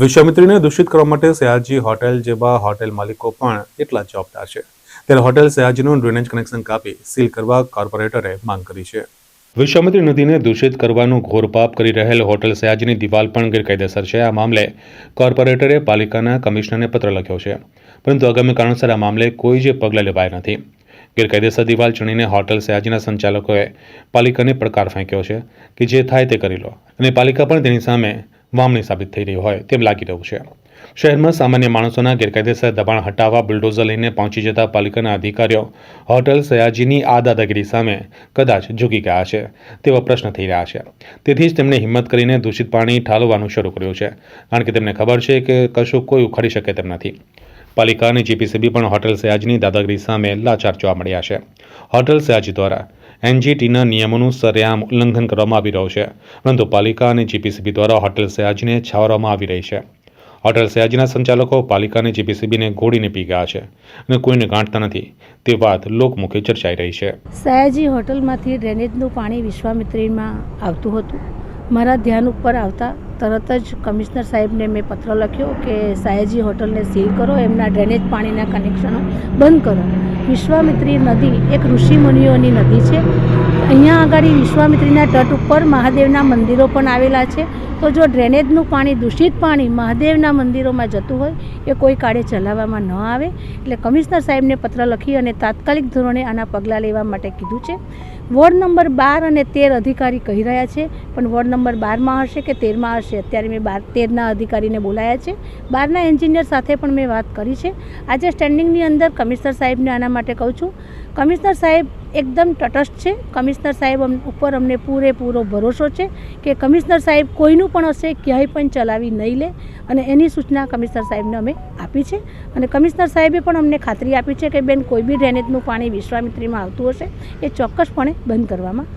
વિશ્વામિત્રીને દૂષિત કરવા માટે સયાજી હોટેલ જેવા હોટેલ માલિકો પણ એટલા જવાબદાર છે। ત્યારે હોટેલ સયાજીનું ડ્રેનેજ કનેક્શન કાપી સીલ કરવા કોર્પોરેટરે માંગ કરી છે। વિશ્વામિત્રી નદીને દૂષિત કરવાનું ઘોર પાપ કરી રહેલ હોટેલ સયાજીની દિવાલ પણ ગેરકાયદેસર છે। આ મામલે કોર્પોરેટરે પાલિકાના કમિશનરને પત્ર લખ્યો છે, પરંતુ આગામી કારણસર આ મામલે કોઈ જ પગલાં લેવાયા નથી। ગેરકાયદેસર દિવાલ ચણીને હોટેલ સયાજીના સંચાલકોએ પાલિકાને પડકાર ફેંક્યો છે કે જે થાય તે કરી લો, અને પાલિકા પણ તેની સામે વામણી સાબિત થઈ રહી હોય તેમ લાગી રહ્યું છે। શહેરમાં સામાન્ય માણસોના ગેરકાયદેસર દબાણ હટાવવા બુલડોઝર લઈને પહોંચી જતા પાલિકાના અધિકારીઓ હોટેલ સયાજીની આ દાદાગીરી સામે કદાચ ઝૂકી ગયા છે તેવા પ્રશ્ન થઈ રહ્યા છે। તેથી જ તેમણે હિંમત કરીને દૂષિત પાણી ઠાલવવાનું શરૂ કર્યું છે, કારણ કે તેમને ખબર છે કે કશું કોઈ ઉખાડી શકે તેમ નથી। પાલિકા અને જીપીસીબી પણ હોટેલ સયાજીની દાદાગીરી સામે લાચાર જોવા મળ્યા છે। હોટેલ સયાજી દ્વારા એનજીટીના નિયમોનું સરેઆમ ઉલ્લંઘન કરવામાં આવી રહ્યું છે, પરંતુ પાલિકા અને જીપીસીબી દ્વારા હોટેલ સયાજીને છાવરવામાં આવી રહી છે। હોટેલ સયાજીના સંચાલકો પાલિકા અને જીપીસીબીને ઘોડીને પી ગયા છે અને કોઈને ગાંઠતા નથી તે વાત લોકમુખે ચર્ચાઈ રહી છે। સયાજી હોટલમાંથી ડ્રેનેજનું પાણી વિશ્વામિત્રીમાં આવતું હતું। મારા ધ્યાન ઉપર આવતા તરત જ કમિશનર સાહેબને મેં પત્ર લખ્યો કે સયાજી હોટલને સીલ કરો, એમના ડ્રેનેજ પાણીના કનેક્શનો બંધ કરો। વિશ્વામિત્રી નદી એક ઋષિમુનિઓની નદી છે। અહીંયા આગળ વિશ્વામિત્રીના તટ ઉપર મહાદેવના મંદિરો પણ આવેલા છે। તો જો ડ્રેનેજનું પાણી, દૂષિત પાણી મહાદેવના મંદિરોમાં જતું હોય એ કોઈ કાળે ચલાવવામાં ન આવે। એટલે કમિશનર સાહેબને પત્ર લખી અને તાત્કાલિક ધોરણે આના પગલાં લેવા માટે કીધું છે। વોર્ડ નંબર 12 અને 13 અધિકારી કહી રહ્યા છે, પણ વોર્ડ નંબર 12માં હશે કે 13માં હશે, અત્યારે મેં 13ના અધિકારીને બોલાયા છે। 12ના એન્જિનિયર સાથે પણ મેં વાત કરી છે। આજે સ્ટેન્ડિંગની અંદર કમિશનર સાહેબને આના માટે કહું છું। કમિશનર સાહેબ એકદમ તટસ્થ છે। કમિશનર સાહેબ ઉપર અમને પૂરેપૂરો ભરોસો છે કે કમિશનર સાહેબ કોઈનું પણ હશે ક્યાંય પણ ચલાવી નહીં લે, અને એની સૂચના કમિશનર સાહેબને અમે આપી છે। અને કમિશનર સાહેબે પણ અમને ખાતરી આપી છે કે બેન, કોઈ બી ડ્રેનેજનું પાણી વિશ્વામિત્રીમાં આવતું હશે એ ચોક્કસપણે બંધ કરવામાં